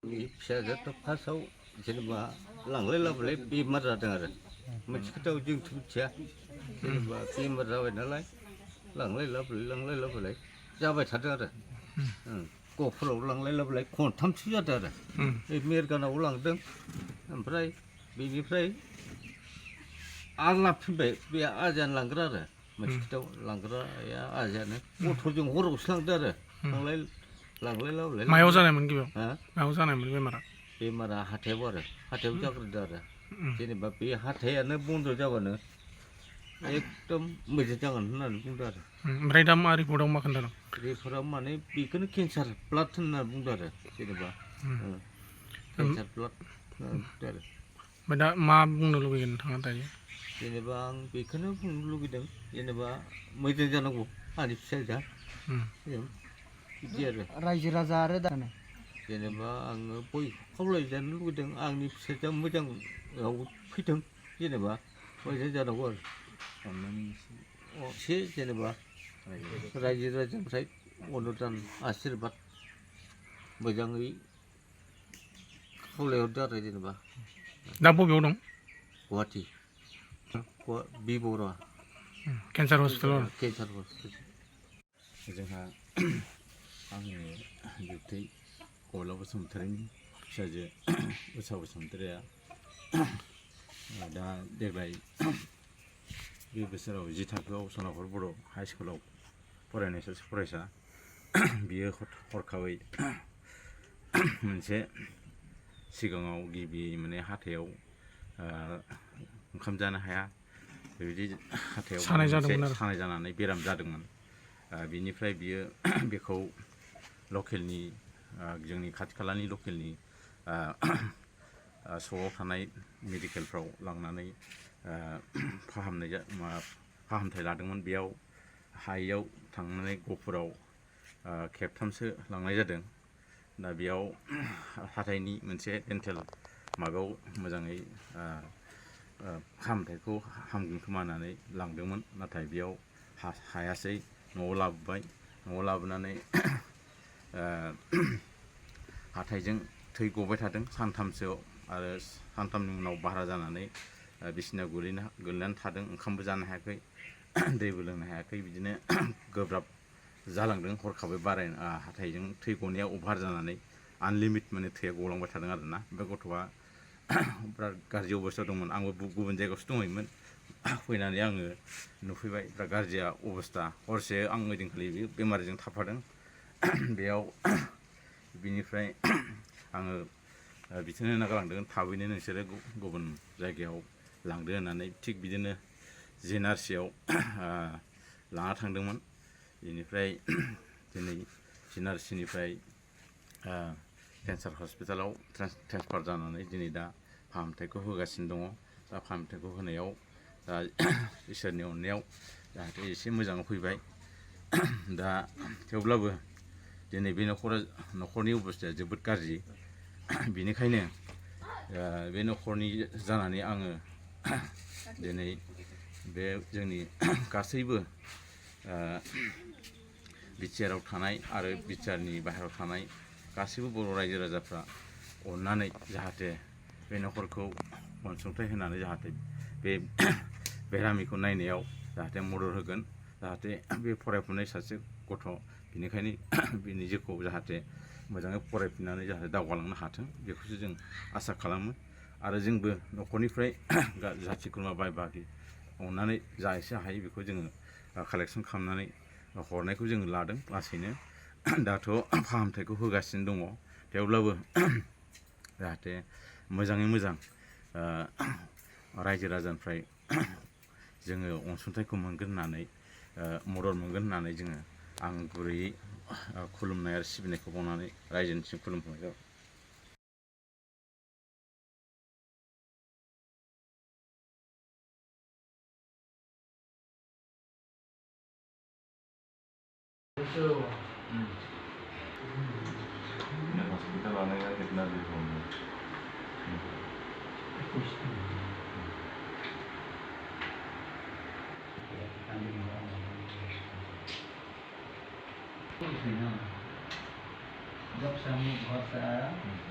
फिसाजोआथ' फार्स्टआव जेनेबा लांलाय लाबोलाय बेमार जादों आरो मोनसे खोथायाव जोंथ' मिथिया जेनेबा बेमार जाबाय नालाय लांलाय लाबोलाय जाबाय थादों आरो गहपुराव लांलाय लाबोलाय खनथामसो जादों आरो बे मेरगानाव लांदों ओमफ्राय बेनिफ्राय आरो लाबोफिनबाय बे आजायानो लांग्रा आरो मोनसे खोथायाव लांग्राया आजायानो गथ'जों हरावसो लांदों आरो लांलाय लाबोलाय मायाव जानायमोन गिबियाव मायाव जानायमोन बेमारा हाथायाव जाग्रोदों आरो जेनेबा बे हाथायानो बन्द' जाबानो एकदम मोजां जागोन होननानै बुंदों आरो ओमफ्राय दा मा रिपर्टआव मा खोन्थादों रिपर्टआव माने बेखौनो केन्सार ब्लाड होनना बुंदों आरो जेनेबा केन्सार ब्लाड आरो ओमफ्राय दा मा बुंनो लुबैगोन नोंथाङा दायो जेनेबा आं बेखौनो बुंनो लुगैदों जेनेबा मोजां जानांगौ आंनि फिसाजोआ बिदि आरो रायजो राजा आरो दानो जेनेबा आङो बयखौ खावलायजानो लुगैदों आंनि फिसाजोआ मोजाङाव फैथों जेनेबा मोजां जानांगौ आरो एसे जेनेबा रायजो राजानिफ्राय अनुदान आशिर्बाद मोजाङै खावलायहरदो आरो जेनेबा दा बबेयाव दं गुवाहाटि बिबरा केन्सार हस्पिटालाव जोंहा आङो बिबथै गब्ला बसुमतारिनि फिसाजो उषा बसुमतारिया दा देग्लाय बे बोसोराव 10 थाखोआव सनापुर बर' हाइ स्कुलाव फरायनाय सासे फरायसा बियो हरखाबै मोनसे सिगाङाव गिबि माने हाथायाव ओंखाम जानो हाया बेबायदि हाथायाव सानाय जानानै बेराम जादोंमोन बिनिफ्राय बियो बेखौ लकेलनि जोंनि खाथि खालानि लकेलनि स'आव थानाय मेडिकेलफ्राव लांनानै फाहामथाय लादोंमोन बेयाव हायैयाव थांनानै गहपुराव खेबथामसो लांनाय जादों दा बेयाव हाथाइनि मोनसे डेन्टेल माबायाव मोजाङै फाहामथायखौ हामगोन खोमा होननानै लांदोंमोन नाथाय बेयाव हायासै न'आव लाबोबाय न'आव लाबोनानै हाथाइजों थै गबाय थादों सानथामसोआव आरो सानथामनि उनाव बारा जानानै बिसिनायाव गोलैनानै थादों ओंखामबो जानो हायाखै दैबो लोंनो हायाखै बिदिनो गोब्राब जालांदों हरखाबै हाथाइजों थै गनाया अभार जानानै आनलिमिट माने थैया गलांबाय थादों आरोना बे गथ'आ बिराद गाज्रि अबस्थायाव दंमोन आंबो गुबुन जायगायावसो दंहैयोमोन फैनानै आङो नुफैबाय बिराद गाज्रि अबस्था हरसे आं ओइदिनखालि बेमारजों थाफादों बेयाव बिनिफ्राय आङो बिथोन होना गालांदों थाबैनो नोंसोरो गुबुन जायगायाव लांदो होननानै थिग बिदिनो JNRCआव लाना थांदोंमोन बेनिफ्राय दिनै JNRCनिफ्राय केन्सार हस्पिटालाव ट्रेन्सफार जानानै दिनै दा फाहामथायखौ होगासिनो दङ दा फाहामथायखौ होनायाव दा इसोरनि अननायाव जाहाथे एसे मोजाङाव फैबाय दा थेवब्लाबो दिनै बे न'खरनि अबस्थाया जोबोद गाज्रि बेनिखायनो बे न'खरनि जानानै आङो दिनै बे जोंनि गासैबो बिटिआरआव थानाय आरो बिटिआरनि बाहेरायाव थानाय गासैबो बर' रायजो राजाफ्रा अननानै जाहाथे बे न'खरखौ अनसुंथाइ होनानै जाहाथे बे बेरामिखौ नायनायाव जाहाथे मदद होगोन जाहाथे बे फरायफुनाय सासे गथ' बेनिखायनो बिनि जिउखौ जाहाथे मोजाङै फरायफिननानै जाहाथे दावगालांनो हाथों बेखौसो जों आसा खालामो आरो जोंबो न'खरनिफ्राय जाथि खुरमा बाय बाहागि अननानै जा एसे हायो बेखौ जोङो कालेक्सन खालामनानै हरनायखौ जोङो लादों लासैनो दाथ' फाहामथायखौ होगासिनो दङ थेवब्लाबो जाहाथे मोजाङै मोजां रायजो राजानिफ्राय जोङो अनसुंथाइखौ मोनगोन होननानै मदद मोनगोन होननानै जोङो आं गुरैयै खुलुमनाय आरो सिबिनायखौ बावनानै रायजोनिसिम खुलुमनाय जाबाय जब से हम घर से आया